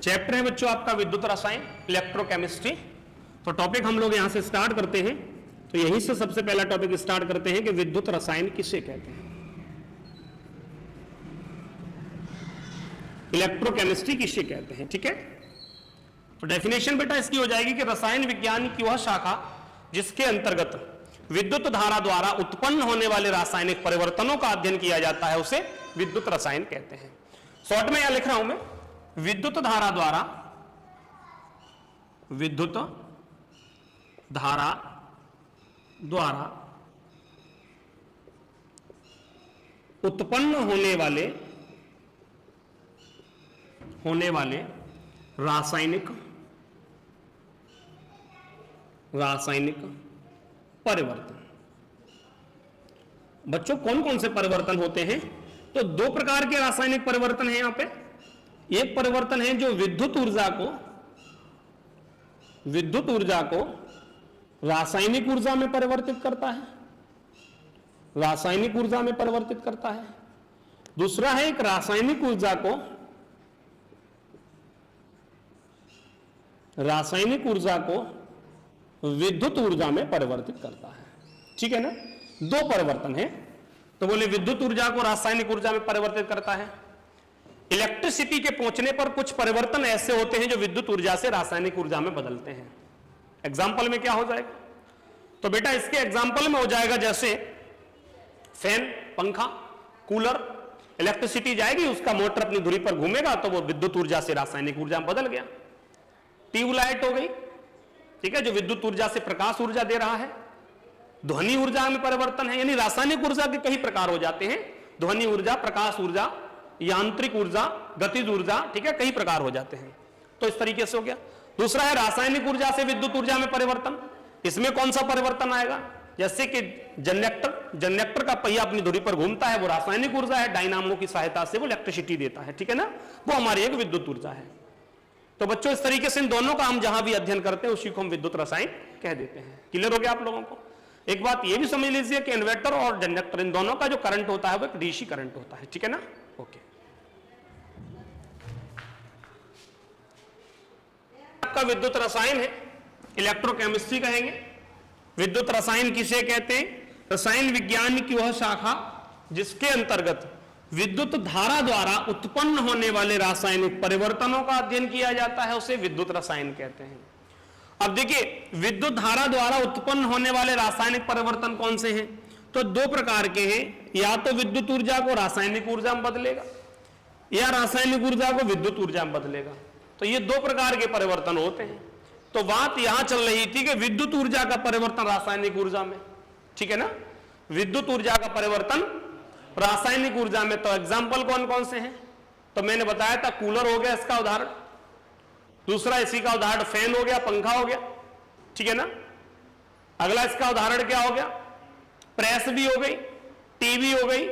Chapter है बच्चों आपका विद्युत रसायन, इलेक्ट्रोकेमिस्ट्री। तो टॉपिक हम लोग यहां से स्टार्ट करते हैं। तो यहीं से सबसे पहला टॉपिक स्टार्ट करते हैं कि विद्युत रसायन किसे कहते हैं, इलेक्ट्रोकेमिस्ट्री किसे कहते हैं। ठीक है, तो डेफिनेशन बेटा इसकी हो जाएगी कि रसायन विज्ञान की वह शाखा जिसके अंतर्गत विद्युत धारा द्वारा उत्पन्न होने वाले रासायनिक परिवर्तनों का अध्ययन किया जाता है उसे विद्युत रसायन कहते हैं। शॉर्ट में यहां लिख रहा हूं मैं, विद्युत धारा द्वारा उत्पन्न होने वाले रासायनिक परिवर्तन। बच्चों कौन कौन से परिवर्तन होते हैं? तो दो प्रकार के रासायनिक परिवर्तन हैं यहां पे। एक परिवर्तन है जो विद्युत ऊर्जा को रासायनिक ऊर्जा में परिवर्तित करता है, दूसरा है एक रासायनिक ऊर्जा को विद्युत ऊर्जा में परिवर्तित करता है। ठीक है ना, दो परिवर्तन है। तो बोले विद्युत ऊर्जा को रासायनिक ऊर्जा में परिवर्तित करता है। इलेक्ट्रिसिटी के पहुंचने पर कुछ परिवर्तन ऐसे होते हैं जो विद्युत ऊर्जा से रासायनिक ऊर्जा में बदलते हैं। एग्जाम्पल में क्या हो जाएगा? तो बेटा इसके एग्जाम्पल में हो जाएगा जैसे फैन, पंखा, कूलर, इलेक्ट्रिसिटी जाएगी, उसका मोटर अपनी धुरी पर घूमेगा तो वो विद्युत ऊर्जा से रासायनिक ऊर्जा में बदल गया। ट्यूबलाइट हो गई, ठीक है, जो विद्युत ऊर्जा से प्रकाश ऊर्जा दे रहा है। ध्वनि ऊर्जा में परिवर्तन है, यानी रासायनिक ऊर्जा के कई प्रकार हो जाते हैं। ध्वनि ऊर्जा, प्रकाश ऊर्जा, यांत्रिक ऊर्जा, गतिज ऊर्जा, ठीक है, कई प्रकार हो जाते हैं। तो इस तरीके से हो गया। दूसरा है रासायनिक ऊर्जा से विद्युत ऊर्जा में परिवर्तन। इसमें कौन सा परिवर्तन आएगा? जैसे कि जनरेटर का पहिया अपनी धुरी पर घूमता है, वो रासायनिक ऊर्जा है, डायनामो की सहायता से वो इलेक्ट्रिसिटी देता है। ठीक है ना, वो हमारी एक विद्युत ऊर्जा है। तो बच्चों इस तरीके से इन दोनों का हम जहां भी अध्ययन करते हैं उसी को हम विद्युत रसायन कह देते हैं। क्लियर हो गया आप लोगों को? एक बात ये भी समझ लीजिए कि इन्वर्टर और जनरेटर, इन दोनों का जो करंट होता है वो एक डीसी करंट होता है। ठीक है ना, ओके। आपका विद्युत रसायन है, इलेक्ट्रोकेमिस्ट्री कहेंगे। विद्युत रसायन किसे कहते हैं? रसायन विज्ञान की वह शाखा जिसके अंतर्गत विद्युत धारा द्वारा उत्पन्न होने वाले रासायनिक परिवर्तनों का अध्ययन किया जाता है उसे विद्युत रसायन कहते हैं। अब देखिए, विद्युत धारा द्वारा उत्पन्न होने वाले रासायनिक परिवर्तन कौन से हैं? तो दो प्रकार के हैं। या तो विद्युत ऊर्जा को रासायनिक ऊर्जा में बदलेगा या रासायनिक ऊर्जा को विद्युत ऊर्जा में बदलेगा। तो ये दो प्रकार के परिवर्तन होते हैं। तो बात यहां चल रही थी कि विद्युत ऊर्जा का परिवर्तन रासायनिक ऊर्जा में, ठीक है ना, विद्युत ऊर्जा का परिवर्तन रासायनिक ऊर्जा में। तो एग्जाम्पल कौन कौन से हैं? तो मैंने बताया था, कूलर हो गया इसका उदाहरण, दूसरा इसी का उदाहरण फैन हो गया, पंखा हो गया। ठीक है ना, अगला इसका उदाहरण क्या हो गया? प्रेस भी हो गई, टीवी हो गई।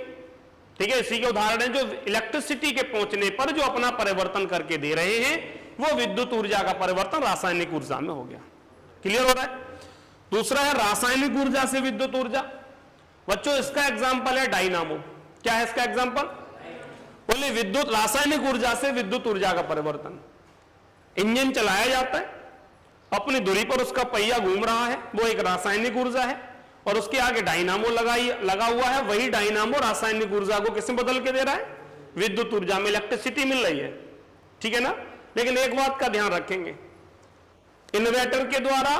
ठीक है, इसी के उदाहरण है जो इलेक्ट्रिसिटी के पहुंचने पर जो अपना परिवर्तन करके दे रहे हैं वो विद्युत ऊर्जा का परिवर्तन रासायनिक ऊर्जा में हो गया। क्लियर हो रहा है? दूसरा है रासायनिक ऊर्जा से विद्युत ऊर्जा। बच्चों इसका एग्जाम्पल है डायनामो। क्या है इसका एग्जाम्पल? बोले विद्युत रासायनिक ऊर्जा से विद्युत ऊर्जा का परिवर्तन। इंजन चलाया जाता है, अपनी धुरी पर उसका पहिया घूम रहा है, वो एक रासायनिक ऊर्जा है, और उसके आगे डायनामो लगा हुआ है। वही डायनामो रासायनिक ऊर्जा को किसमें बदल के दे रहा है? विद्युत ऊर्जा में, इलेक्ट्रिसिटी मिल रही है। ठीक है ना, लेकिन एक बात का ध्यान रखेंगे, इन्वर्टर के द्वारा,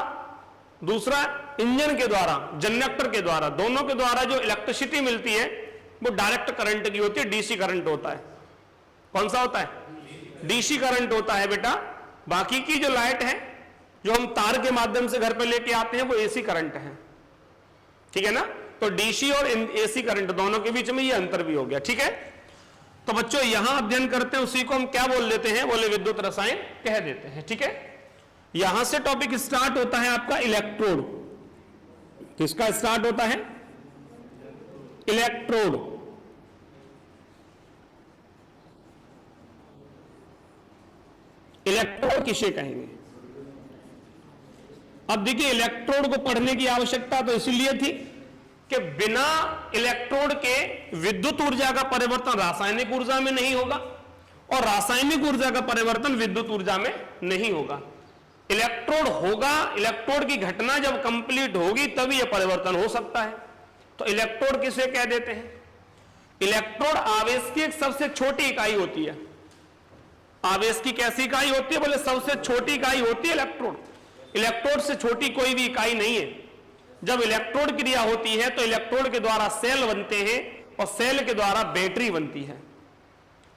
दूसरा इंजन के द्वारा, जनरेटर के द्वारा, दोनों के द्वारा जो इलेक्ट्रिसिटी मिलती है वो डायरेक्ट करंट की होती है, डीसी करंट होता है। कौन सा होता है? डीसी करंट होता है बेटा। बाकी की जो लाइट है जो हम तार के माध्यम से घर पे लेके आते हैं वो एसी करंट है। ठीक है ना, तो डीसी और एसी करंट दोनों के बीच में ये अंतर भी हो गया। ठीक है, तो बच्चों यहां अध्ययन करते हैं उसी को हम क्या बोल देते हैं? बोले विद्युत रसायन कह देते हैं। ठीक है, यहां से टॉपिक स्टार्ट होता है आपका इलेक्ट्रोड। किसका स्टार्ट होता है? इलेक्ट्रोड। इलेक्ट्रोड किसे कहेंगे? अब देखिए, इलेक्ट्रोड को पढ़ने की आवश्यकता तो इसलिए थी कि बिना इलेक्ट्रोड के विद्युत ऊर्जा का परिवर्तन रासायनिक ऊर्जा में नहीं होगा और रासायनिक ऊर्जा का परिवर्तन विद्युत ऊर्जा में नहीं होगा। इलेक्ट्रोड होगा, इलेक्ट्रोड की घटना जब कंप्लीट होगी तभी यह परिवर्तन हो सकता है। तो इलेक्ट्रोड किसे कह देते हैं? इलेक्ट्रोड आवेश की एक सबसे छोटी इकाई होती है। आवेश की कैसी इकाई होती है? बोले सबसे छोटी इकाई होती है इलेक्ट्रोड। इलेक्ट्रोड से छोटी कोई भी इकाई नहीं है। जब इलेक्ट्रोड क्रिया होती है तो इलेक्ट्रोड के द्वारा सेल बनते हैं और सेल के द्वारा बैटरी बनती है।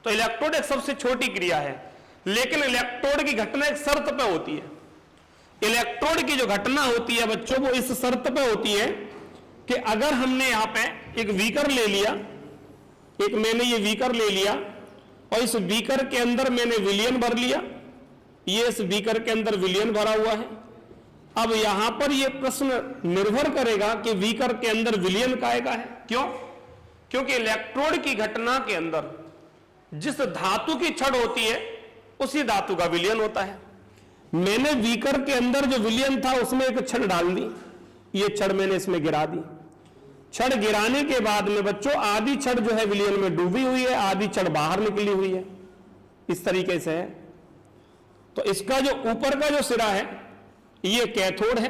तो इलेक्ट्रोड एक सबसे छोटी क्रिया है, लेकिन इलेक्ट्रोड की घटना एक शर्त पे होती है। इलेक्ट्रोड की जो घटना होती है बच्चों, वो इस शर्त पे होती है कि अगर हमने यहां पे एक बीकर ले लिया, एक मैंने ये बीकर ले लिया और इस बीकर के अंदर मैंने विलयन भर लिया, ये इस बीकर के अंदर विलयन भरा हुआ है। अब यहां पर यह प्रश्न निर्भर करेगा कि बीकर के अंदर विलयन काहे का है। क्यों? क्योंकि इलेक्ट्रोड की घटना के अंदर जिस धातु की छड़ होती है उसी धातु का विलयन होता है। मैंने बीकर के अंदर जो विलयन था उसमें एक छड़ डाल दी, ये छड़ मैंने इसमें गिरा दी। छड़ गिराने के बाद में बच्चों आधी छड़ जो है विलयन में डूबी हुई है, आधी छड़ बाहर निकली हुई है, इस तरीके से है। तो इसका जो ऊपर का जो सिरा है ये कैथोड है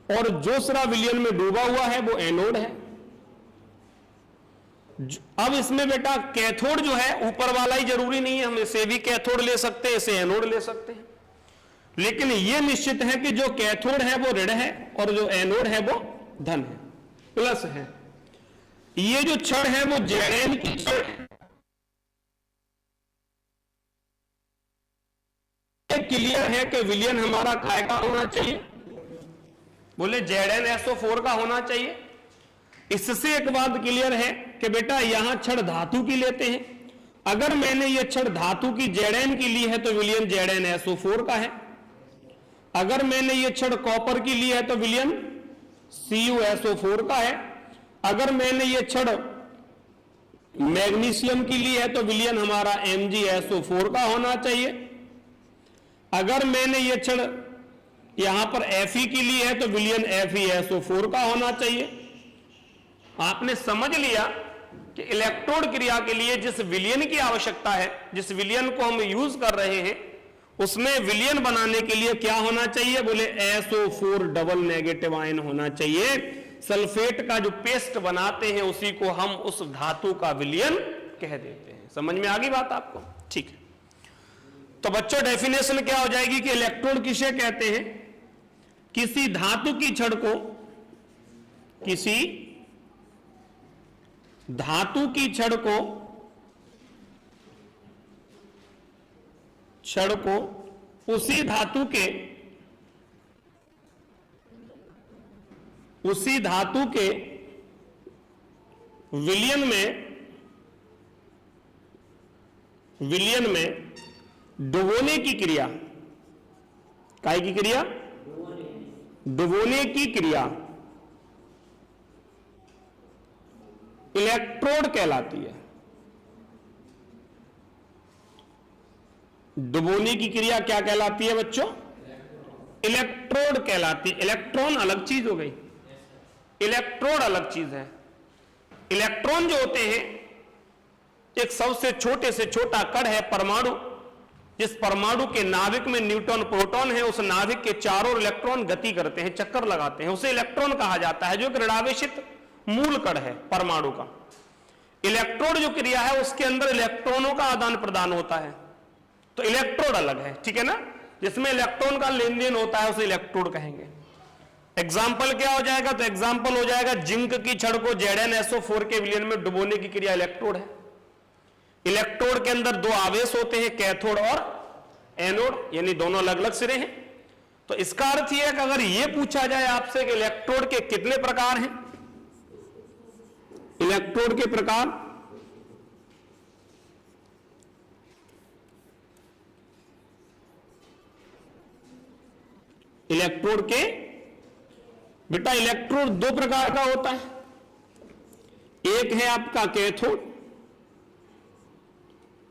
और जो सिरा विलयन में डूबा हुआ है वो एनोड है। अब इसमें बेटा कैथोड जो है ऊपर वाला ही जरूरी नहीं है, हम इसे भी कैथोड ले सकते हैं, इसे एनोड ले सकते हैं, लेकिन यह निश्चित है कि जो कैथोड है वो ऋण है और जो एनोड है वो धन है, प्लस है। ये जो छड़ है वो Zn की छड़ है। क्लियर है कि विलयन हमारा काय का होना चाहिए? बोले ZnSO4 का होना चाहिए। इससे एक बात क्लियर है कि बेटा यहां छड़ धातु की लेते हैं। अगर मैंने ये छड़ धातु की Zn की ली है तो विलयन ZnSO4 का है। अगर मैंने ये छड़ कॉपर की ली है तो विलयन CuSO4 का है। अगर मैंने ये छड़ मैग्नीशियम की ली है तो विलयन हमारा MgSO4 का होना चाहिए। अगर मैंने ये छड़ यहां पर Fe की ली है तो विलयन FeSO4 का होना चाहिए। आपने समझ लिया कि इलेक्ट्रोड क्रिया के लिए जिस विलयन की आवश्यकता है, जिस विलयन को हम यूज कर रहे हैं, उसमें विलयन बनाने के लिए क्या होना चाहिए? बोले SO4 डबल नेगेटिव आयन होना चाहिए। सल्फेट का जो पेस्ट बनाते हैं उसी को हम उस धातु का विलयन कह देते हैं। समझ में आ गई बात आपको? ठीक है। तो बच्चों डेफिनेशन क्या हो जाएगी कि इलेक्ट्रोड किसे कहते हैं? किसी धातु की छड़ को, किसी धातु की छड़ को उसी धातु के विलयन में डुबोने की क्रिया, काय की क्रिया? डुबोने की क्रिया इलेक्ट्रोड कहलाती है। डुबोने की क्रिया क्या कहलाती है बच्चों? इलेक्ट्रोड कहलाती है। इलेक्ट्रॉन अलग चीज हो गई, इलेक्ट्रोड अलग चीज है। इलेक्ट्रॉन जो होते हैं एक सबसे छोटे से छोटा कण है, परमाणु। जिस परमाणु के नाभिक में न्यूट्रॉन प्रोटॉन है, उस नाभिक के चारों इलेक्ट्रॉन गति करते हैं, चक्कर लगाते हैं, उसे इलेक्ट्रॉन कहा जाता है, जो कि ऋणावेशित मूल कण है परमाणु का। इलेक्ट्रोड जो क्रिया है उसके अंदर इलेक्ट्रॉनों का आदान प्रदान होता है, तो इलेक्ट्रोड अलग है, ठीक है ना। जिसमें इलेक्ट्रॉन का लेन देन होता है उसे इलेक्ट्रोड कहेंगे। एग्जाम्पल क्या हो जाएगा? तो एग्जाम्पल हो जाएगा जिंक की छड़ को ZnSO4 के विलयन में डुबोने की क्रिया इलेक्ट्रोड है। इलेक्ट्रोड के अंदर दो आवेश होते हैं, कैथोड और एनोड, यानी दोनों अलग अलग सिरे हैं। तो इसका अर्थ यह है कि अगर यह पूछा जाए आपसे कि इलेक्ट्रोड के कितने प्रकार हैं, इलेक्ट्रोड के प्रकार इलेक्ट्रोड के बेटा इलेक्ट्रोड दो प्रकार का होता है। एक है आपका कैथोड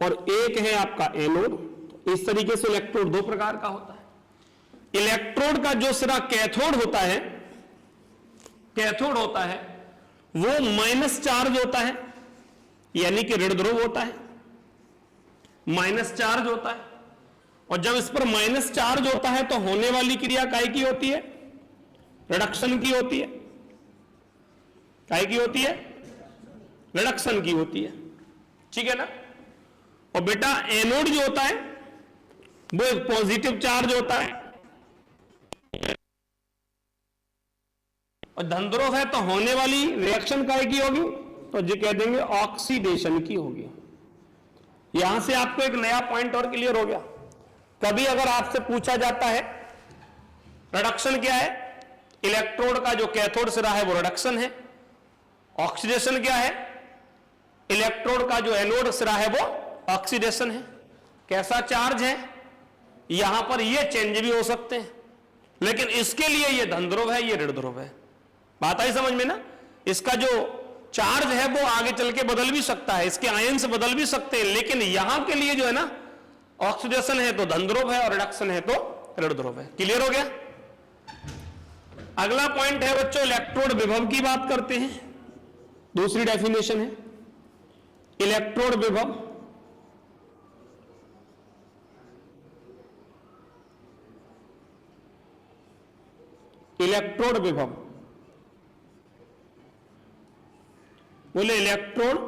और एक है आपका एनोड। तो इस तरीके से इलेक्ट्रोड दो प्रकार का होता है। इलेक्ट्रोड का जो सिरा कैथोड होता है वो माइनस चार्ज होता है, यानी कि ऋण ध्रुव होता है। माइनस चार्ज होता है, और जब इस पर माइनस चार्ज होता है तो होने वाली क्रिया काय की होती है? रिडक्शन की होती है। काय की होती है? रिडक्शन की होती है, ठीक है ना। और बेटा एनोड जो होता है वो एक पॉजिटिव चार्ज होता है, और धन ध्रुव है तो होने वाली रिएक्शन काय की होगी? तो जी कह देंगे ऑक्सीडेशन की होगी। यहां से आपको एक नया पॉइंट और क्लियर हो गया। कभी अगर आपसे पूछा जाता है रिडक्शन क्या है, इलेक्ट्रोड का जो कैथोड सिरा है वो रिडक्शन है, ऑक्सीडेशन क्या है, इलेक्ट्रोड का जो एनोड सिरा है वो ऑक्सीडेशन है। कैसा चार्ज है, यहां पर ये चेंज भी हो सकते हैं, लेकिन इसके लिए ये धन ध्रुव है, ये ऋण ध्रुव है। बात आई समझ में ना। इसका जो चार्ज है वो आगे चल के बदल भी सकता है, इसके आयन बदल भी सकते हैं, लेकिन यहां के लिए जो है ना ऑक्सीडेशन है तो धन ध्रुव है और रिडक्शन है तो ऋण ध्रुव है। क्लियर हो गया। अगला पॉइंट है बच्चों इलेक्ट्रोड विभव की बात करते हैं। दूसरी डेफिनेशन है इलेक्ट्रोड विभव। इलेक्ट्रोड विभव बोले इलेक्ट्रोड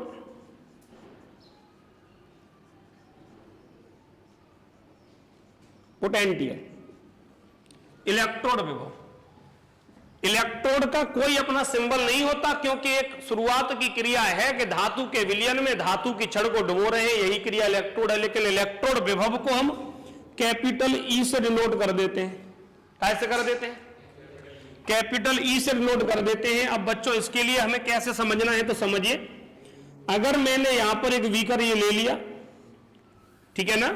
पोटेंशियल। इलेक्ट्रोड विभव, इलेक्ट्रोड का कोई अपना सिंबल नहीं होता, क्योंकि एक शुरुआत की क्रिया है कि धातु के विलयन में धातु की छड़ को डुबो रहे हैं, यही क्रिया इलेक्ट्रोड है। लेकिन इलेक्ट्रोड विभव को हम कैपिटल ई से डिनोट कर देते हैं। कैसे कर देते हैं? कैपिटल ई से डिनोट कर देते हैं। अब बच्चों इसके लिए हमें कैसे समझना है तो समझिए। अगर मैंने यहां पर एक बीकर ये ले लिया, ठीक है ना,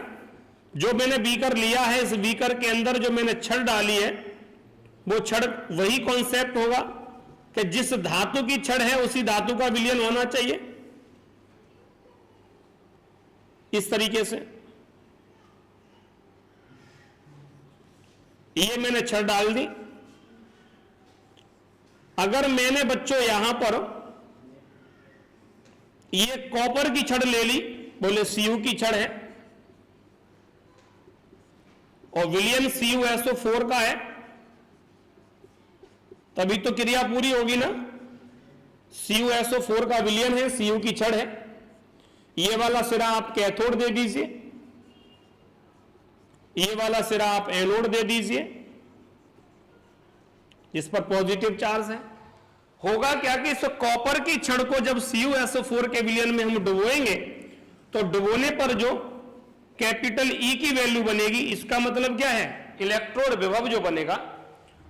जो मैंने बीकर लिया है, इस बीकर के अंदर जो मैंने छड़ डाली है वो छड़ वही कॉन्सेप्ट होगा कि जिस धातु की छड़ है उसी धातु का विलयन होना चाहिए, इस तरीके से। ये मैंने छड़ डाल दी। अगर मैंने बच्चों यहां पर ये कॉपर की छड़ ले ली, बोले Cu की छड़ है और विलयन CuSO4 का है, तभी तो क्रिया पूरी होगी ना। CuSO4 का विलयन है, Cu की छड़ है। ये वाला सिरा आप कैथोड दे दीजिए, ये वाला सिरा आप एनोड दे दीजिए, जिस पर पॉजिटिव चार्ज है। होगा क्या कि इस कॉपर की छड़ को जब CuSO4 के विलयन में हम डुबोएंगे तो डुबोने पर जो कैपिटल ई की वैल्यू बनेगी, इसका मतलब क्या है, इलेक्ट्रोड विभव जो बनेगा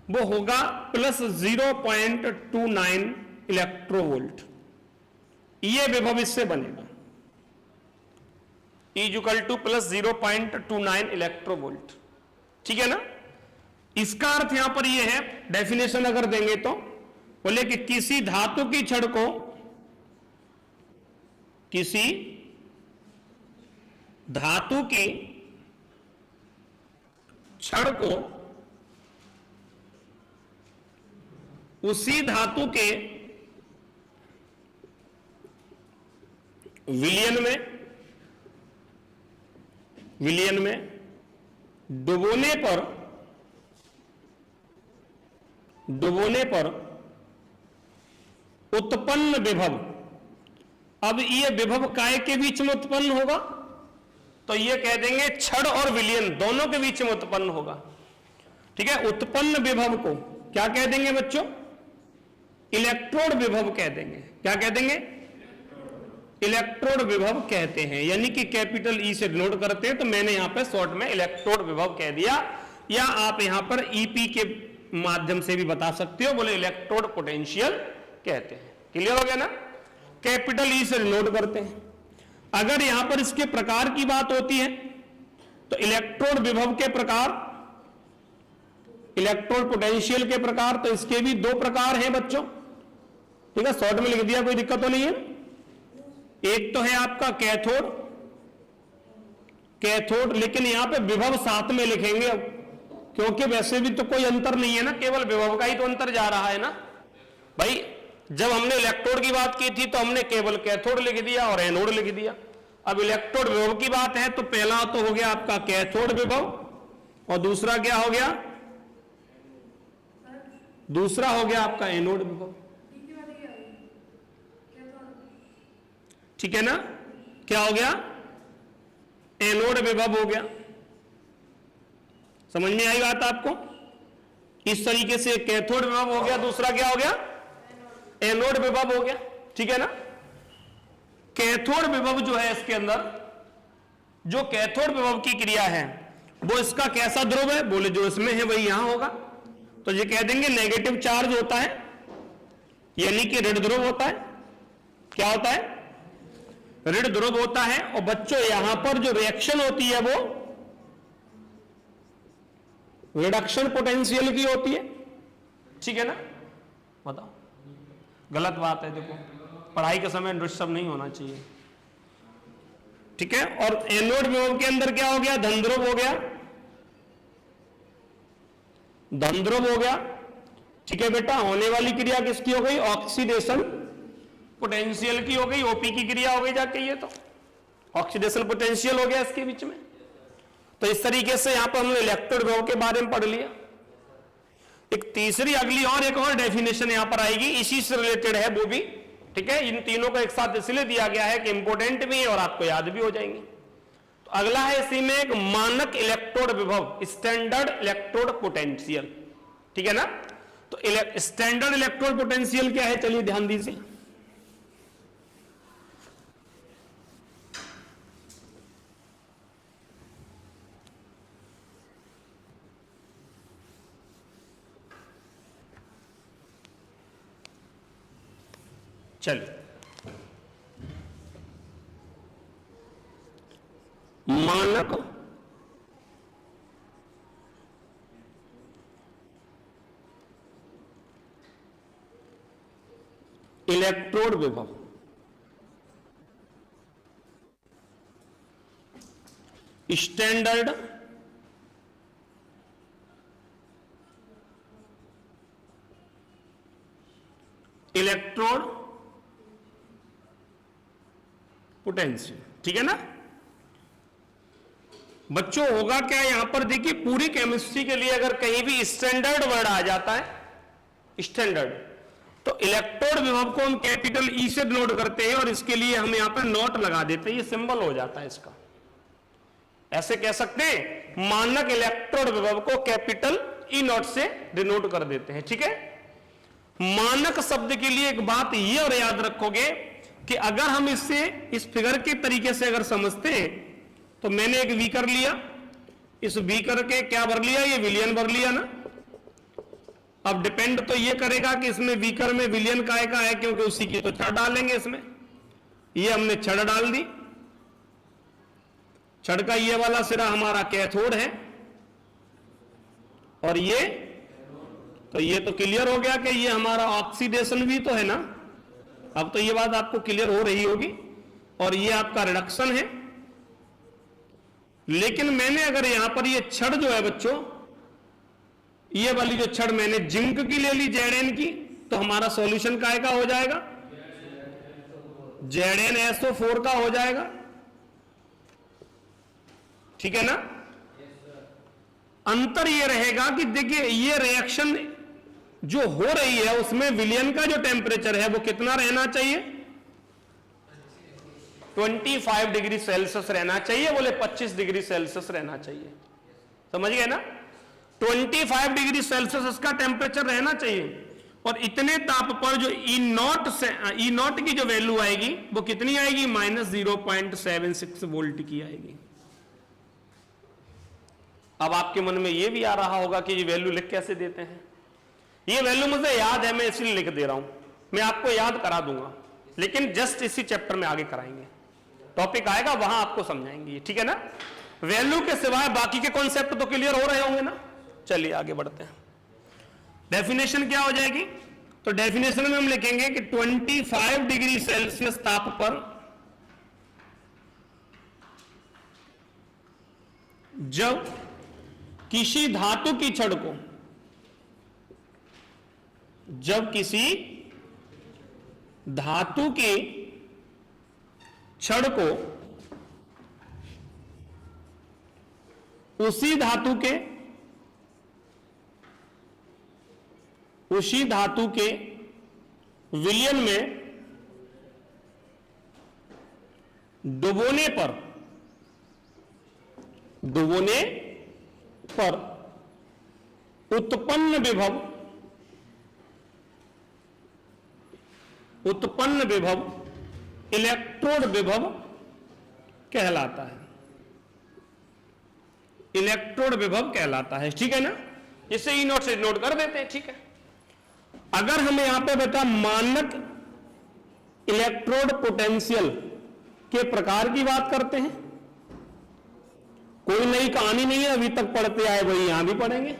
वो होगा प्लस 0.29 इलेक्ट्रोवोल्ट। ये विभव इससे बनेगा इक्वल टू प्लस 0.29 इलेक्ट्रोवोल्ट, ठीक है ना। इसका अर्थ यहां पर ये है, डेफिनेशन अगर देंगे तो बोले कि किसी धातु की छड़ को, किसी धातु की छड़ को उसी धातु के विलयन में डुबोने पर उत्पन्न विभव। अब ये विभव काय के बीच में उत्पन्न होगा, तो ये कह देंगे छड़ और विलयन दोनों के बीच में उत्पन्न होगा, ठीक है। उत्पन्न विभव को क्या कह देंगे बच्चों? इलेक्ट्रोड विभव कह देंगे। क्या कह देंगे? इलेक्ट्रोड विभव कहते हैं, यानी कि कैपिटल ई से डिनोट करते हैं, तो मैंने यहां पर शॉर्ट में इलेक्ट्रोड विभव कह दिया, या आप यहां पर ईपी के माध्यम से भी बता सकते हो, बोले इलेक्ट्रोड पोटेंशियल कहते हैं। क्लियर हो गया ना। कैपिटल ई से डिनोट करते हैं। अगर यहां पर इसके प्रकार की बात होती है तो इलेक्ट्रोड विभव के प्रकार, इलेक्ट्रोड पोटेंशियल के प्रकार, तो इसके भी दो प्रकार हैं बच्चों, ठीक है। शॉर्ट में लिख दिया, कोई दिक्कत तो नहीं है। एक तो है आपका कैथोड, लेकिन यहां पे विभव साथ में लिखेंगे अब, क्योंकि वैसे भी तो कोई अंतर नहीं है ना, केवल विभव का ही तो अंतर जा रहा है ना भाई। जब हमने इलेक्ट्रोड की बात की थी तो हमने केवल कैथोड लिख दिया और एनोड लिख दिया। अब इलेक्ट्रोड विभव की बात है तो पहला तो हो गया आपका कैथोड विभव, और दूसरा क्या हो गया, दूसरा हो गया आपका एनोड विभव। ठीक है ना, क्या हो गया, एनोड विभव हो गया। समझ में आई बात आपको? इस तरीके से कैथोड विभव हो गया, दूसरा क्या हो गया, एनोड विभव हो गया। ठीक है ना। कैथोड विभव जो है, इसके अंदर जो कैथोड विभव की क्रिया है वो इसका कैसा ध्रुव है, बोले जो इसमें है वही यहां होगा, तो ये कह देंगे नेगेटिव चार्ज होता है, यानी कि ऋण ध्रुव होता है। क्या होता है, ऋण ध्रुव होता है। और बच्चों यहां पर जो रिएक्शन होती है वो रिडक्शन पोटेंशियल की होती है। ठीक है ना, बताओ, गलत बात है, देखो पढ़ाई के समय डिस्टर्ब नहीं होना चाहिए। ठीक है। और एनोड विभव के अंदर क्या हो गया, धन ध्रुव हो गया, धन ध्रुव हो गया। ठीक है बेटा, होने वाली क्रिया किसकी हो गई, ऑक्सीडेशन पोटेंशियल की हो गई, ओपी की क्रिया हो गई जाके, ये तो ऑक्सीडेशन पोटेंशियल हो गया इसके बीच में। तो इस तरीके से यहां पर हमने इलेक्ट्रोड विभव के बारे में पढ़ लिया। एक तीसरी अगली और एक और डेफिनेशन यहां पर आएगी, इसी से रिलेटेड है वो भी। ठीक है, इन तीनों को एक साथ इसलिए दिया गया है कि इंपोर्टेंट भी है और आपको याद भी हो जाएंगे। तो अगला है इसी में एक मानक इलेक्ट्रोड विभव, स्टैंडर्ड इलेक्ट्रोड पोटेंशियल। ठीक है ना। तो स्टैंडर्ड इलेक्ट्रोड पोटेंशियल क्या है, चलिए ध्यान दीजिए। चलिए, मानक इलेक्ट्रोड विभव, स्टैंडर्ड इलेक्ट्रोड पोटेंशियल। ठीक है ना बच्चों, होगा क्या यहां पर देखिए, पूरी केमिस्ट्री के लिए अगर कहीं भी स्टैंडर्ड वर्ड आ जाता है, स्टैंडर्ड, तो इलेक्ट्रोड विभव को हम कैपिटल ई से डिनोट करते हैं और इसके लिए हम यहां पर नोट लगा देते हैं, ये सिंबल हो जाता है इसका। ऐसे कह सकते हैं, मानक इलेक्ट्रोड विभव को कैपिटल ई नोट से डिनोट कर देते हैं। ठीक है। मानक शब्द के लिए एक बात ये और याद रखोगे कि अगर हम इससे इस फिगर के तरीके से अगर समझते हैं, तो मैंने एक बीकर लिया, इस बीकर के क्या भर लिया, ये विलियन भर लिया ना। अब डिपेंड तो ये करेगा कि इसमें बीकर में विलियन काय का है, क्योंकि उसी की तो छड़ डालेंगे इसमें। ये हमने छड़ डाल दी, छड़ का ये वाला सिरा हमारा कैथोड है, और ये तो क्लियर हो गया कि ये हमारा ऑक्सीडेशन भी तो है ना। अब तो ये बात आपको क्लियर हो रही होगी। और ये आपका रिडक्शन है। लेकिन मैंने अगर यहां पर ये छड़ जो है बच्चों, ये वाली जो छड़ मैंने जिंक की ले ली, Zn की, तो हमारा सॉल्यूशन काय का हो जाएगा, ZnSO4 का हो जाएगा। ठीक है ना। अंतर ये रहेगा कि देखिए ये रिएक्शन जो हो रही है उसमें विलियन का जो टेम्परेचर है वो कितना रहना चाहिए, 25 डिग्री सेल्सियस रहना चाहिए, बोले 25 डिग्री सेल्सियस रहना चाहिए। समझ गए ना, 25 डिग्री सेल्सियस इसका टेम्परेचर रहना चाहिए। और इतने ताप पर जो ई नॉट की जो वैल्यू आएगी वो कितनी आएगी, -0.76 वोल्ट की आएगी। अब आपके मन में ये भी आ रहा होगा कि ये वैल्यू लिख कैसे देते हैं। ये वैल्यू मुझे याद है, मैं इसलिए लिख दे रहा हूं, मैं आपको याद करा दूंगा, लेकिन जस्ट इसी चैप्टर में आगे कराएंगे, टॉपिक आएगा वहां आपको समझाएंगे। ठीक है ना। वैल्यू के सिवाय बाकी के कॉन्सेप्ट तो क्लियर हो रहे होंगे ना। चलिए आगे बढ़ते हैं। डेफिनेशन क्या हो जाएगी, तो डेफिनेशन में हम लिखेंगे कि 25 डिग्री सेल्सियस ताप पर जब किसी धातु की छड़ को, जब किसी धातु की छड़ को उसी धातु के विलयन में डुबोने पर उत्पन्न विभव इलेक्ट्रोड विभव कहलाता है। इलेक्ट्रोड विभव कहलाता है, ठीक है ना। इसे ई नोट से नोट कर देते हैं, ठीक है। अगर हमें यहां पे बेटा मानक इलेक्ट्रोड पोटेंशियल के प्रकार की बात करते हैं, कोई नई कहानी नहीं है, अभी तक पढ़ते आए वही यहां भी पढ़ेंगे।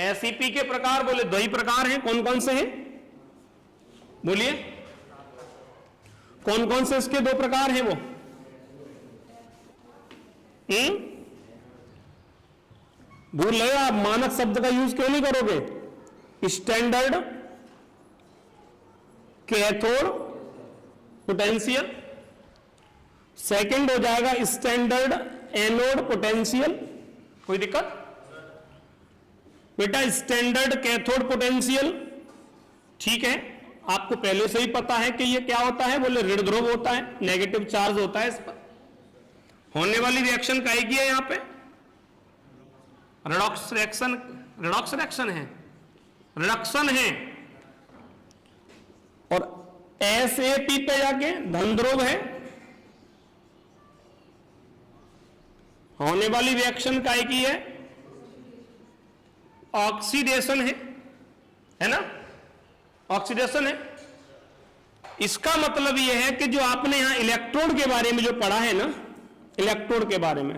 एसईपी के प्रकार बोले 2 ही प्रकार हैं, कौन कौन से हैं बोलिए, कौन कौन से इसके 2 प्रकार हैं वो? भूल गए आप, मानक शब्द का यूज क्यों नहीं करोगे? स्टैंडर्ड कैथोड पोटेंशियल, सेकंड हो जाएगा स्टैंडर्ड एनोड पोटेंशियल। कोई दिक्कत बेटा? स्टैंडर्ड कैथोड पोटेंशियल, ठीक है, आपको पहले से ही पता है कि ये क्या होता है, बोले ऋण ध्रुव होता है, नेगेटिव चार्ज होता है इस पर। होने वाली रिएक्शन काहे की है यहां पे? रिडॉक्स रिएक्शन है, रिडक्शन है। और एसएपी पे जाके धन ध्रुव है। होने वाली रिएक्शन काहे की है? ऑक्सीडेशन है ना, ऑक्सीडेशन है। इसका मतलब यह है कि जो आपने यहां इलेक्ट्रोड के बारे में जो पढ़ा है ना, इलेक्ट्रोड के बारे में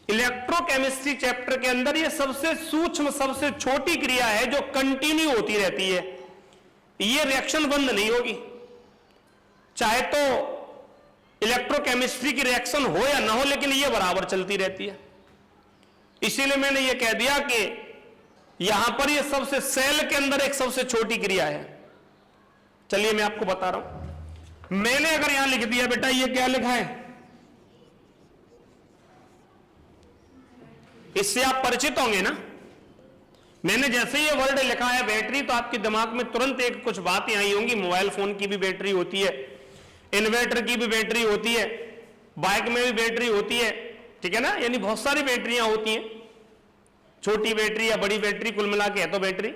इलेक्ट्रोकेमिस्ट्री चैप्टर के अंदर ये सबसे सूक्ष्म, सबसे छोटी क्रिया है जो कंटिन्यू होती रहती है। ये रिएक्शन बंद नहीं होगी, चाहे तो इलेक्ट्रोकेमिस्ट्री की रिएक्शन हो या ना हो, लेकिन ये बराबर चलती रहती है। इसीलिए मैंने ये कह दिया कि यहां पर ये सबसे सेल के अंदर एक सबसे छोटी क्रिया है। चलिए मैं आपको बता रहा हूं। मैंने अगर यहां लिख दिया बेटा, ये क्या लिखा है, इससे आप परिचित होंगे ना। मैंने जैसे ये वर्ड लिखा है बैटरी, तो आपके दिमाग में तुरंत एक कुछ बातें आई होंगी। मोबाइल फोन की भी बैटरी होती है, इन्वर्टर की भी बैटरी होती है, बाइक में भी बैटरी होती है, ठीक है ना। यानी बहुत सारी बैटरियां होती हैं, छोटी बैटरी या बड़ी बैटरी, कुल मिला के है तो बैटरी।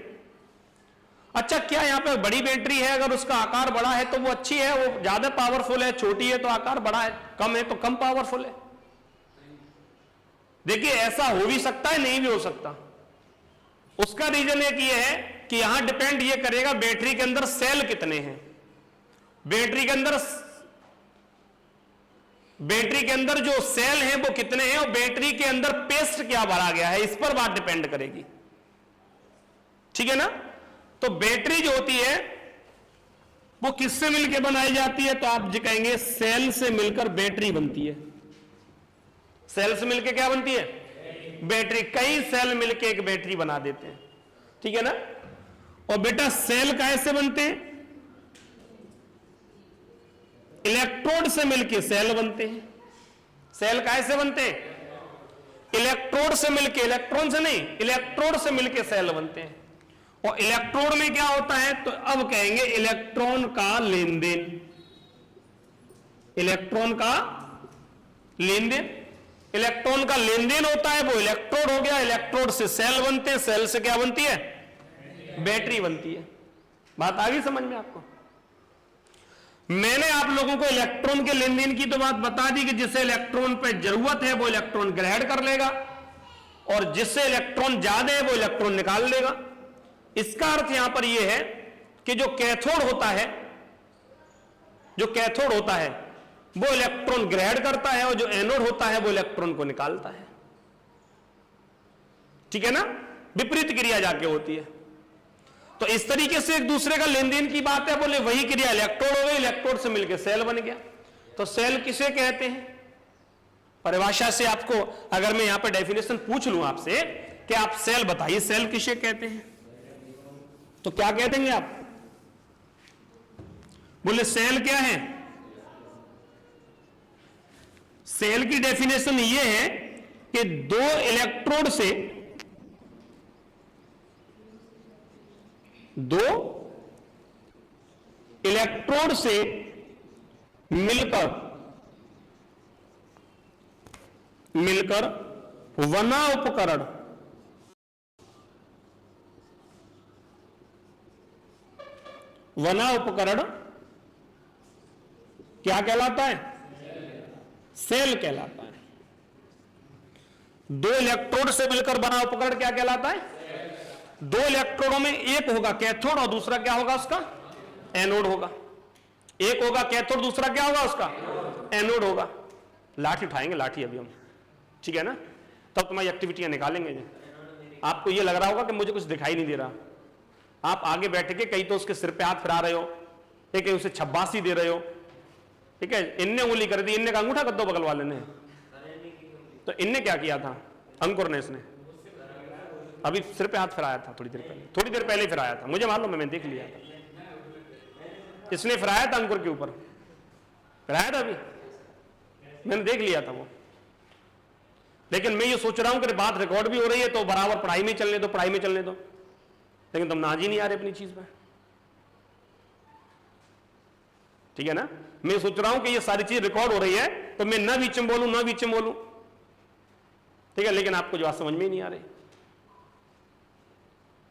अच्छा, क्या यहां पे बड़ी बैटरी है, अगर उसका आकार बड़ा है तो वो अच्छी है, वो ज्यादा पावरफुल है, छोटी है तो आकार बड़ा है, कम है तो कम पावरफुल है? देखिए, ऐसा हो भी सकता है, नहीं भी हो सकता। उसका रीजन एक ये है कि यहां डिपेंड ये करेगा बैटरी के अंदर सेल कितने हैं, बैटरी के अंदर जो सेल हैं वो कितने हैं, और बैटरी के अंदर पेस्ट क्या भरा गया है, इस पर बात डिपेंड करेगी, ठीक है ना। तो बैटरी जो होती है वो किससे मिलकर बनाई जाती है, तो आप जी कहेंगे सेल से मिलकर बैटरी बनती है। सेल से मिलकर क्या बनती है? बैटरी। कई सेल मिलकर एक बैटरी बना देते हैं, ठीक है ना। और बेटा सेल कैसे बनते हैं? इलेक्ट्रोड से मिलकर सेल बनते हैं। सेल कैसे बनते हैं? इलेक्ट्रोड से मिलकर, इलेक्ट्रॉन से नहीं, इलेक्ट्रोड से मिलकर सेल बनते हैं। और इलेक्ट्रोड में क्या होता है, तो अब कहेंगे इलेक्ट्रॉन का लेन देन। इलेक्ट्रॉन का लेन देन, इलेक्ट्रॉन का लेन देन होता है, वो इलेक्ट्रोड हो गया। इलेक्ट्रोड से सेल बनते हैं, सेल से क्या बनती है? बैटरी बनती है। बात आ गई समझ में आपको? मैंने आप लोगों को इलेक्ट्रॉन के लेन देन की तो बात बता दी कि जिसे इलेक्ट्रॉन पे जरूरत है वो इलेक्ट्रॉन ग्रहण कर लेगा, और जिससे इलेक्ट्रॉन ज्यादा है वो इलेक्ट्रॉन निकाल लेगा। इसका अर्थ यहां पर यह है कि जो कैथोड होता है, वो इलेक्ट्रॉन ग्रहण करता है, और जो एनोड होता है वो इलेक्ट्रॉन को निकालता है, ठीक है ना। विपरीत क्रिया जाके होती है। तो इस तरीके से एक दूसरे का लेन देन की बात है। बोले वही क्रिया इलेक्ट्रोड हो गई, इलेक्ट्रोड से मिलकर सेल बन गया। तो सेल किसे कहते हैं? परिभाषा से आपको अगर मैं यहां पर डेफिनेशन पूछ लूं आपसे कि आप सेल बताइए, सेल किसे कहते हैं, तो क्या कह देंगे आप? बोले सेल क्या है? सेल की डेफिनेशन ये है कि दो इलेक्ट्रोड से मिलकर बना उपकरण क्या कहलाता है? सेल कहलाता है। दो इलेक्ट्रोड से मिलकर बना उपकरण क्या कहलाता है? दो इलेक्ट्रोडों में एक होगा कैथोड और दूसरा क्या होगा उसका? एनोड होगा। एक होगा कैथोड, दूसरा क्या होगा उसका? एनोड होगा। लाठी उठाएंगे, लाठी अभी हम, ठीक है ना? तब तुम्हारी एक्टिविटियां निकालेंगे। आपको ये लग रहा होगा कि मुझे कुछ दिखाई नहीं दे रहा। आप आगे बैठ के कहीं तो उसके सिर पे हाथ फिरा रहे हो, कहीं उसे छब्बासी दे रहे हो, ठीक है? इनने उंगली कर दी, इनने का अंगूठा कर दो बगल वाले ने, तो इनने क्या किया था? अंकुर ने, इसने अभी सिर पे हाथ फिराया था थोड़ी देर पहले ही फिराया था, मुझे मालूम है, मैं देख लिया था। इसने फिराया था अंकुर के ऊपर, फिराया था, अभी मैंने देख लिया था वो। लेकिन मैं ये सोच रहा हूं कि बात रिकॉर्ड भी हो रही है तो बराबर पढ़ाई में चलने दो, लेकिन तुम नाज ही नहीं आ रहे अपनी चीज पे, ठीक है ना? मैं सोच रहा हूं कि ये सारी चीज रिकॉर्ड हो रही है तो मैं ना बीच में बोलूं, ठीक है? लेकिन आपको जो बात समझ में ही नहीं आ रही।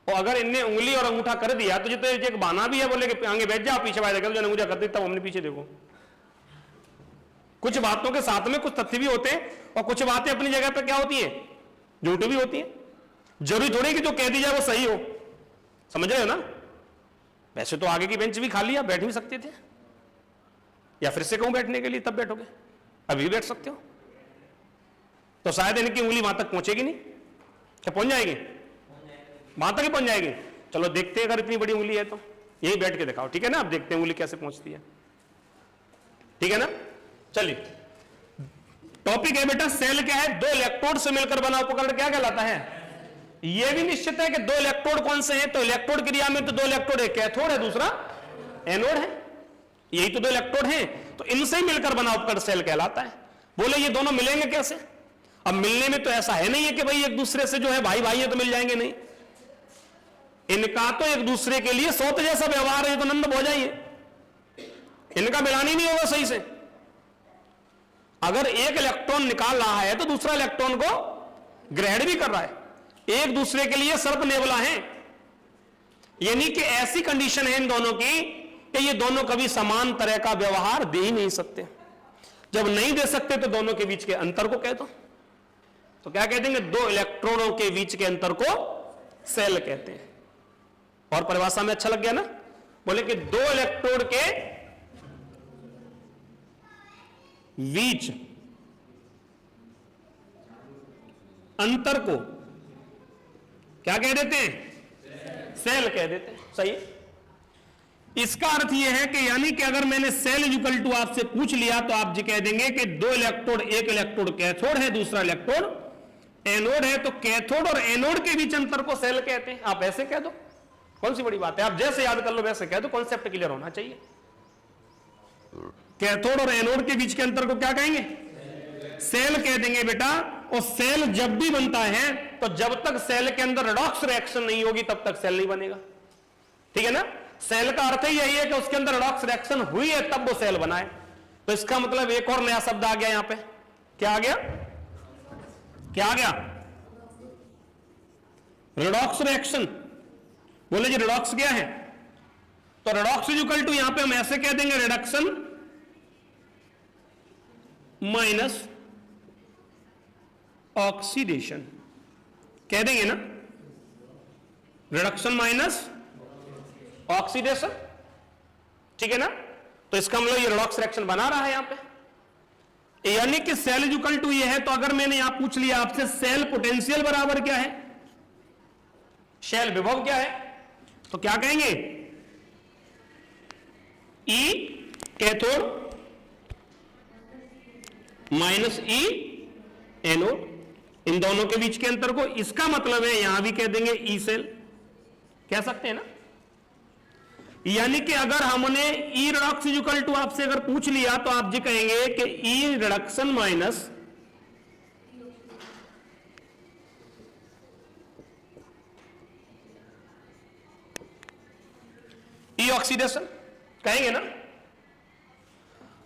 और अगर इनने उंगली और अंगूठा कर दिया तो जितने एक बहाना भी है, बोले कि आगे बैठ जाओ, पीछे बैठ जाओ, अंगूठा कर दी तब हमने पीछे देखो। कुछ बातों के साथ में कुछ तथ्य भी होते हैं और कुछ बातें अपनी जगह पर क्या होती है? झूठी भी होती है। जरूरी थोड़ी कि जो कह दी जाए वो सही हो, समझ रहे हो ना? वैसे तो आगे की बेंच भी खाली, आप बैठ भी सकते थे, या फिर से कहूं बैठने के लिए तब बैठोगे, अभी बैठ सकते हो। तो शायद इनकी उंगली वहां तक पहुंचेगी नहीं, क्या पहुंच जाएगी? वहां तक ही पहुंच जाएगी। चलो देखते हैं, अगर इतनी बड़ी उंगली है तो यही बैठ के दिखाओ, ठीक है ना? आप देखते हैं उंगली कैसे पहुंचती है, ठीक है ना? चलिए, टॉपिक है बेटा सेल क्या है? दो इलेक्ट्रोड से मिलकर बना उपकरण क्या कहलाता है? यह भी निश्चित है कि दो इलेक्ट्रोड कौन से हैं? तो इलेक्ट्रोड क्रिया में तो दो इलेक्ट्रोड, एक कैथोड है, दूसरा एनोड है, यही तो दो इलेक्ट्रोड हैं, तो इनसे मिलकर बना उपकरण सेल कहलाता है। बोले ये दोनों मिलेंगे कैसे? अब मिलने में तो ऐसा है नहीं है कि भाई एक दूसरे से जो है भाई भाई है तो मिल जाएंगे, नहीं। इनका तो एक दूसरे के लिए सौत जैसा व्यवहार है, तो नंद हो जाइए, इनका मिलान ही नहीं होगा सही से। अगर एक इलेक्ट्रॉन निकाल रहा है तो दूसरा इलेक्ट्रॉन को ग्रहण भी कर रहा है, एक दूसरे के लिए सर्प नेवला है, यानी कि ऐसी कंडीशन है इन दोनों की कि ये दोनों कभी समान तरह का व्यवहार दे ही नहीं सकते। जब नहीं दे सकते तो दोनों के बीच के अंतर को कह दो, तो क्या कह देंगे? दो इलेक्ट्रॉनों के बीच के अंतर को सेल कहते हैं। और परिभाषा में अच्छा लग गया ना? बोले कि दो इलेक्ट्रोड के बीच अंतर को क्या कह देते हैं? सेल कह देते हैं। सही है। इसका अर्थ यह है कि यानी कि अगर मैंने सेल इक्वल टू आपसे पूछ लिया तो आप जी कह देंगे कि दो इलेक्ट्रोड, एक इलेक्ट्रोड कैथोड है, दूसरा इलेक्ट्रोड एनोड है, तो कैथोड और एनोड के बीच अंतर को सेल कहते हैं। आप ऐसे कह दो, कौन सी बड़ी बात है? आप जैसे याद कर लो वैसे कह दो, कॉन्सेप्ट क्लियर होना चाहिए। कैथोड और एनोड के बीच के अंतर को क्या कहेंगे? सेल कह देंगे बेटा। और सेल जब भी बनता है तो जब तक सेल के अंदर रेडॉक्स रिएक्शन नहीं होगी तब तक सेल नहीं बनेगा, ठीक है ना? सेल का अर्थ ही यही है कि उसके अंदर रेडॉक्स रिएक्शन हुई है तब वो सेल बना है। तो इसका मतलब एक और नया शब्द आ गया यहां पे। क्या आ गया? क्या आ गया? Redox reaction. बोले जी रेडॉक्स क्या है? तो रेडॉक्स इक्वल टू यहां पे हम ऐसे कह देंगे, रिडक्शन माइनस ऑक्सीडेशन कह देंगे ना, रिडक्शन माइनस ऑक्सीडेशन, ठीक है ना? तो इसका मतलब ये रेडॉक्स रिएक्शन बना रहा है यहां पे, यानी कि सेल इक्वल टू ये है। तो अगर मैंने यहां पूछ लिया आपसे सेल पोटेंशियल बराबर क्या है, सेल विभव क्या है, तो क्या कहेंगे? ई कैथोड माइनस ई एनोड, इन दोनों के बीच के अंतर को, इसका मतलब है यहां भी कह देंगे ई सेल, कह सकते हैं ना? यानी कि अगर हमने ई रिडक्स इक्वल टू आपसे अगर पूछ लिया तो आप जी कहेंगे कि E reduction minus E oxidation कहेंगे ना।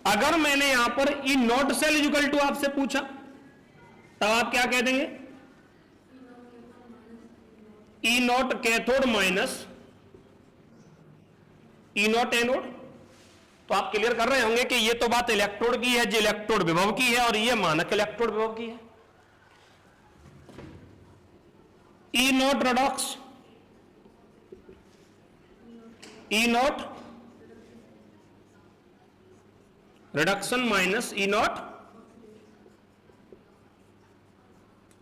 अगर मैंने यहां पर E naught cell equal to आपसे पूछा तब आप क्या कह देंगे, E naught cathode minus E naught anode. तो आप क्लियर कर रहे होंगे कि ये तो बात इलेक्ट्रोड की है, जो इलेक्ट्रोड विभव की है, और ये मानक इलेक्ट्रोड विभव की है। E naught redox E naught reduction minus E naught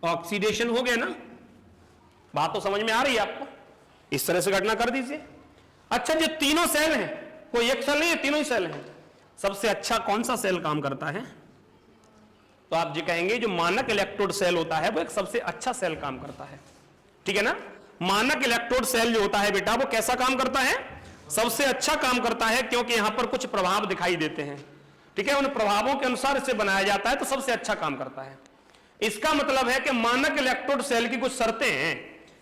oxidation हो गया ना। बात तो समझ में आ रही है आपको, इस तरह से घटना कर दीजिए। अच्छा, जो तीनों सेल हैं, कोई एक सेल नहीं है, तीनों ही सेल हैं, सबसे अच्छा कौन सा सेल काम करता है? तो आप जी कहेंगे जो मानक इलेक्ट्रोड सेल होता है वो एक सबसे अच्छा सेल काम करता है। ठीक है ना। मानक इलेक्ट्रोड सेल जो होता है बेटा वो कैसा काम करता है? सबसे अच्छा काम करता है, क्योंकि यहां पर कुछ प्रभाव दिखाई देते हैं। ठीक है, उन प्रभावों के अनुसार इसे बनाया जाता है, तो सबसे अच्छा काम करता है। इसका मतलब है कि मानक इलेक्ट्रोड सेल की कुछ शर्तें हैं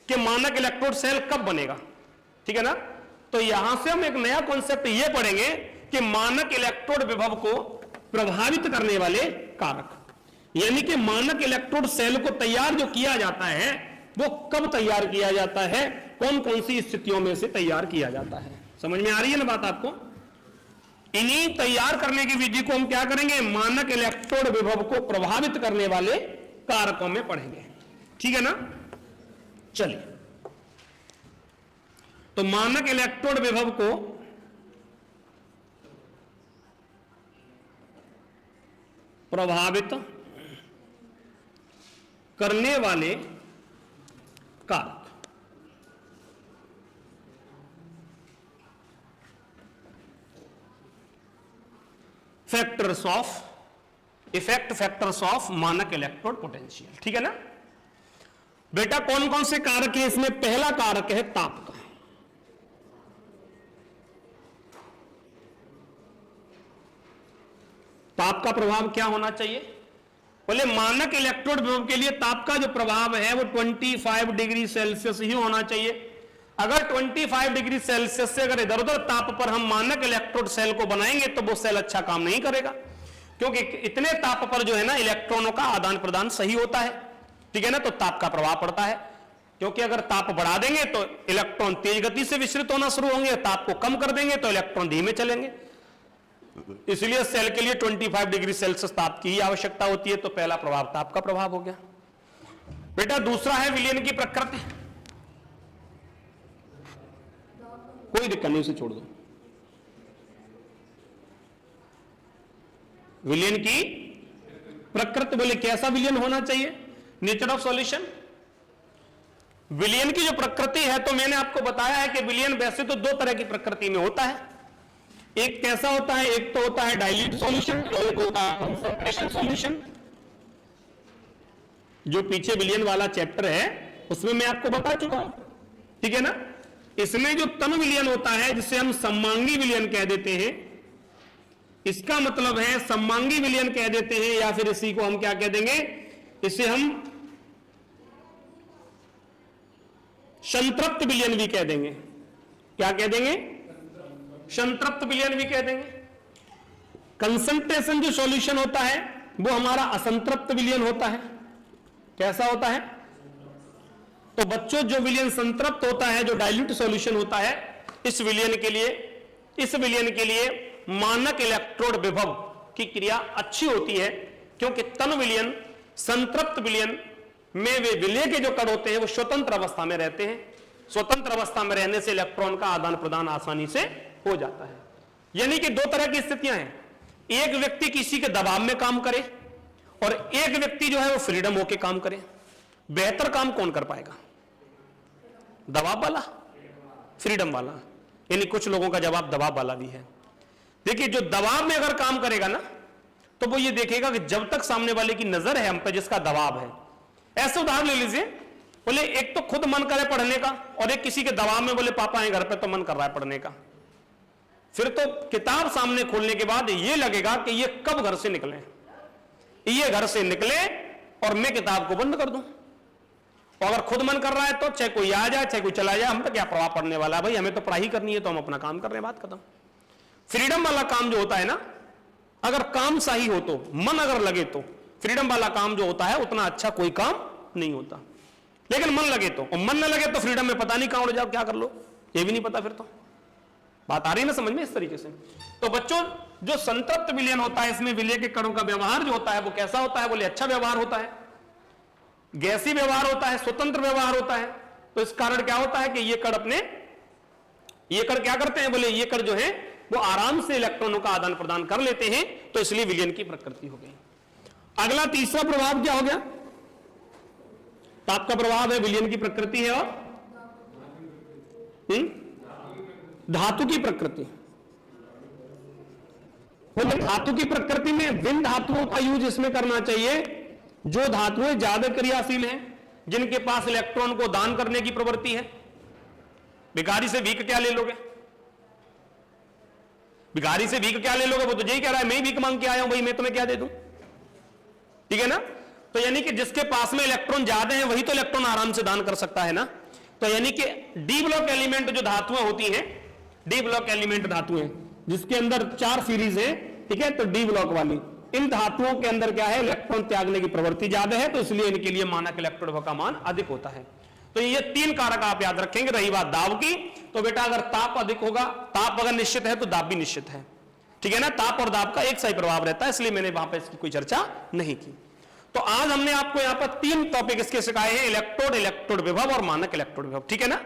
कि मानक इलेक्ट्रोड सेल कब बनेगा। ठीक है ना। तो यहां से हम एक नया कॉन्सेप्ट ये पढ़ेंगे कि मानक इलेक्ट्रोड विभव को प्रभावित करने वाले कारक, यानी कि मानक इलेक्ट्रोड सेल को तैयार जो किया जाता है वो कब तैयार किया जाता है, कौन कौन सी स्थितियों में से तैयार किया जाता है। समझ में आ रही है ना बात आपको? इन्हीं तैयार करने की विधि को हम क्या करेंगे, मानक इलेक्ट्रोड विभव को प्रभावित करने वाले कारकों में पढ़ेंगे। ठीक है ना। चलिए, तो मानक इलेक्ट्रोड विभव को प्रभावित करने वाले कारक, factors of effect, factors of मानक इलेक्ट्रोड पोटेंशियल। ठीक है ना बेटा। कौन कौन से कारक है इसमें? पहला कारक है ताप का। ताप का प्रभाव क्या होना चाहिए? बोले मानक इलेक्ट्रोड विभव के लिए ताप का जो प्रभाव है वो 25 डिग्री सेल्सियस ही होना चाहिए। अगर 25 डिग्री सेल्सियस से अगर इधर उधर ताप पर हम मानक इलेक्ट्रोड सेल को बनाएंगे तो वो सेल अच्छा काम नहीं करेगा, क्योंकि इतने ताप पर जो है ना इलेक्ट्रॉनों का आदान प्रदान सही होता है। ठीक है ना। तो ताप का प्रभाव पड़ता है, क्योंकि अगर ताप बढ़ा देंगे तो इलेक्ट्रॉन तेज गति से विचलित होना शुरू होंगे, ताप को कम कर देंगे तो इलेक्ट्रॉन धीमे चलेंगे। इसलिए सेल के लिए 25 डिग्री सेल्सियस ताप की ही आवश्यकता होती है। तो पहला प्रभाव ताप का प्रभाव हो गया बेटा। दूसरा है विलयन की प्रकृति। कोई दिक्कत नहीं, उसे छोड़ दो। विलयन की प्रकृति, बोले कैसा विलयन होना चाहिए? Nature of solution. विलयन की जो प्रकृति है, तो मैंने आपको बताया है कि विलयन वैसे तो दो तरह की प्रकृति में होता है। एक कैसा होता है? एक तो होता है डाइल्यूट सॉल्यूशन, एक होता है कंसंट्रेशन सॉल्यूशन। जो पीछे विलयन वाला चैप्टर है उसमें मैं आपको बता चुका हूं। ठीक है ना। इसमें जो तन विलयन होता है, जिसे हम सममांगी विलयन कह देते हैं, इसका मतलब है सममांगी विलयन कह देते हैं, या फिर इसी को हम क्या कह देंगे, इसे हम संतृप्त विलयन भी कह देंगे। क्या कह देंगे? संतृप्त विलयन भी कह देंगे। कंसंट्रेशन जो सॉल्यूशन होता है वो हमारा असंतृप्त विलयन होता है। कैसा होता है? तो बच्चों, जो विलयन संतृप्त होता है, जो डाइल्यूट सॉल्यूशन होता है, इस विलयन के लिए मानक इलेक्ट्रोड विभव की क्रिया अच्छी होती है, क्योंकि तन विलयन, संतृप्त विलयन में वे विलय के जो कण होते हैं वो स्वतंत्र अवस्था में रहते हैं। स्वतंत्र अवस्था में रहने से इलेक्ट्रॉन का आदान प्रदान आसानी से हो जाता है। यानी कि दो तरह की स्थितियां हैं, एक व्यक्ति किसी के दबाव में काम करे और एक व्यक्ति जो है वो फ्रीडम होकर काम करे। बेहतर काम कौन कर पाएगा? दबाव वाला, फ्रीडम वाला? यानी कुछ लोगों का जवाब दबाव वाला भी है। देखिए, जो दबाव में अगर काम करेगा ना, तो वो ये देखेगा कि जब तक सामने वाले की नजर है हम पे, जिसका दबाव है। ऐसे उदाहरण ले लीजिए, बोले एक तो खुद मन करे पढ़ने का और एक किसी के दबाव में बोले पापा है घर पे तो मन कर रहा है पढ़ने का। फिर तो किताब सामने खोलने के बाद ये लगेगा कि ये कब घर से निकले, ये घर से निकले और मैं किताब को बंद कर दूं। और अगर खुद मन कर रहा है तो चाहे कोई आ जाए चाहे कोई चला जाए, हम तो क्या प्रभाव पड़ने वाला है भाई, हमें तो पढ़ाई करनी है तो हम अपना काम कर रहे हैं, बात खत्म। फ्रीडम वाला काम जो होता है ना, अगर काम सही हो तो, मन अगर लगे तो, फ्रीडम वाला काम जो होता है उतना अच्छा कोई काम नहीं होता। लेकिन मन लगे तो, और मन न लगे तो फ्रीडम में पता नहीं कहां उड़ जाओ, क्या कर लो ये भी नहीं पता। फिर तो बात आ रही है ना समझ में इस तरीके से। तो बच्चों जो संतृप्त विलयन होता है, इसमें विलय के कणों का व्यवहार जो होता है वो कैसा होता है, बोले अच्छा व्यवहार होता है, गैसी व्यवहार होता है, स्वतंत्र व्यवहार होता है। तो इस कारण क्या होता है कि ये कण क्या करते हैं, बोले ये कण जो है वो आराम से इलेक्ट्रॉनों का आदान प्रदान कर लेते हैं, तो इसलिए विलयन की प्रकृति हो गई। अगला तीसरा प्रभाव क्या हो गया, ताप का प्रभाव है, विलयन की प्रकृति है, और धातु की प्रकृति। बोले धातु की प्रकृति में विन धातुओं का यूज इसमें करना चाहिए जो धातुएं ज्यादा क्रियाशील हैं, जिनके पास इलेक्ट्रॉन को दान करने की प्रवृत्ति है। भिखारी से भीख क्या ले लोगे, भिखारी से भीख क्या ले लोगे, वो तो यही कह रहा है मैं भीख मांग के आया हूं भाई, मैं तुम्हें क्या दे दूं, ठीक है ना। तो यानी कि जिसके पास में इलेक्ट्रॉन ज्यादा है वही तो इलेक्ट्रॉन आराम से दान कर सकता है ना। तो यानी कि डी ब्लॉक एलिमेंट जो धातुएं होती हैं, डी ब्लॉक एलिमेंट धातुएं जिसके अंदर 4 सीरीज है, ठीक है, तो डी ब्लॉक वाली इन धातुओं के अंदर क्या है, इलेक्ट्रॉन त्यागने की प्रवृत्ति ज्यादा है, तो इसलिए इनके लिए मानक इलेक्ट्रॉन विभव का मान अधिक होता है। तो ये 3 कारक आप याद रखेंगे। रही बात दाब की, तो बेटा अगर ताप अधिक होगा, ताप अगर निश्चित है तो दाब भी निश्चित है, ठीक है ना। ताप और दाब का एक सा ही प्रभाव रहता है, इसलिए मैंने वहां पर इसकी कोई चर्चा नहीं की। तो आज हमने आपको यहां पर 3 टॉपिक इसके सिखाए हैं, इलेक्ट्रोड, इलेक्ट्रोड विभव और मानक इलेक्ट्रोड विभव, ठीक है ना।